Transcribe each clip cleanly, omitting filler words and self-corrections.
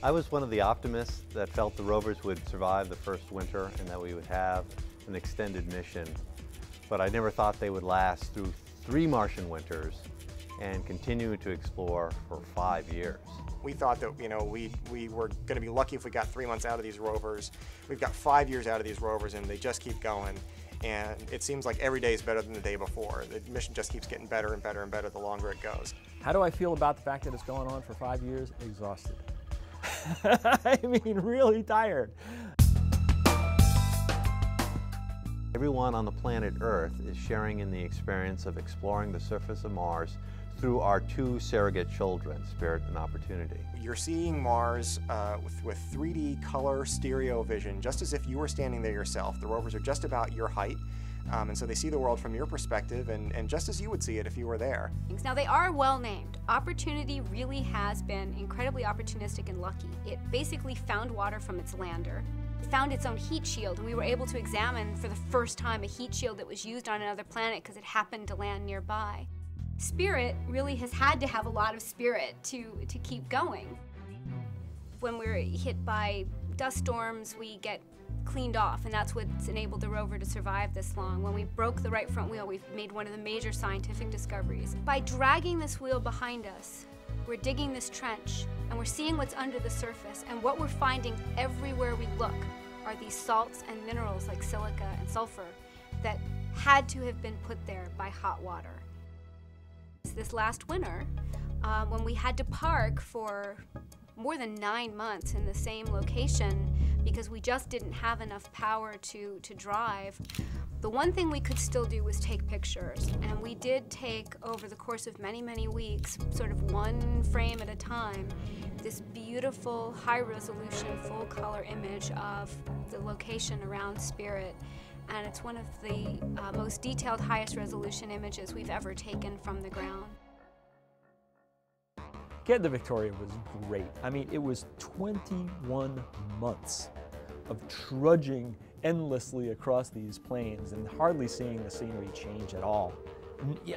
I was one of the optimists that felt the rovers would survive the first winter and that we would have an extended mission. But I never thought they would last through 3 Martian winters and continue to explore for 5 years. We thought that, we were going to be lucky if we got 3 months out of these rovers. We've got 5 years out of these rovers and they just keep going. And it seems like every day is better than the day before. The mission just keeps getting better and better and better the longer it goes. How do I feel about the fact that it's going on for 5 years? Exhausted. I mean, really tired. Everyone on the planet Earth is sharing in the experience of exploring the surface of Mars through our 2 surrogate children, Spirit and Opportunity. You're seeing Mars with 3D color stereo vision, just as if you were standing there yourself. The rovers are just about your height, and so they see the world from your perspective, and just as you would see it if you were there. Now, they are well named. Opportunity really has been incredibly opportunistic and lucky. It basically found water from its lander, found its own heat shield, and we were able to examine for the first time a heat shield that was used on another planet because it happened to land nearby. Spirit really has had to have a lot of spirit to keep going. When we're hit by dust storms, we get cleaned off, and that's what's enabled the rover to survive this long. When we broke the right front wheel, we've made one of the major scientific discoveries. By dragging this wheel behind us, we're digging this trench, and we're seeing what's under the surface, and what we're finding everywhere we look are these salts and minerals like silica and sulfur that had to have been put there by hot water. This last winter, when we had to park for more than 9 months in the same location because we just didn't have enough power to drive, the one thing we could still do was take pictures. And we did take, over the course of many, many weeks, sort of 1 frame at a time, this beautiful, high-resolution, full-color image of the location around Spirit. And it's one of the most detailed, highest resolution images we've ever taken from the ground. Getting to Victoria was great. I mean, it was 21 months of trudging endlessly across these plains and hardly seeing the scenery change at all.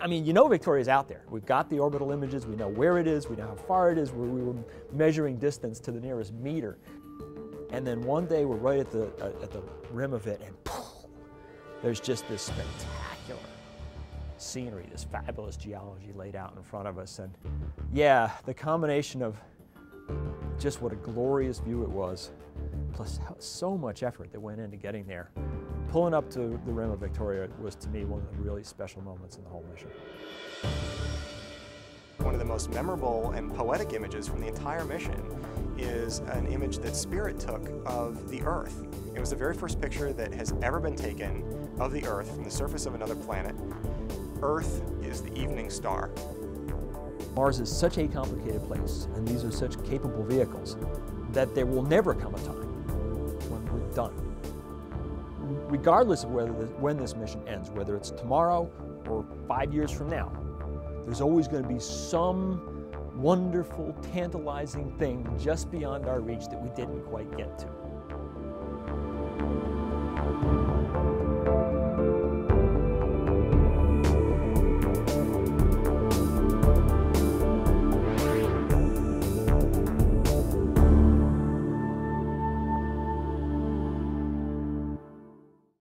I mean, Victoria's out there. We've got the orbital images, we know where it is, we know how far it is, where we were measuring distance to the nearest meter. And then one day we're right at the rim of it, and poof, there's just this spectacular scenery, this fabulous geology laid out in front of us. And yeah, the combination of just what a glorious view it was, plus so much effort that went into getting there. Pulling up to the rim of Victoria was, to me, one of the really special moments in the whole mission. One of the most memorable and poetic images from the entire mission is an image that Spirit took of the Earth. It was the very first picture that has ever been taken of the Earth from the surface of another planet. Earth is the evening star. Mars is such a complicated place, and these are such capable vehicles, that there will never come a time when we're done. Regardless of when this mission ends, whether it's tomorrow or 5 years from now, there's always going to be some wonderful, tantalizing thing just beyond our reach that we didn't quite get to.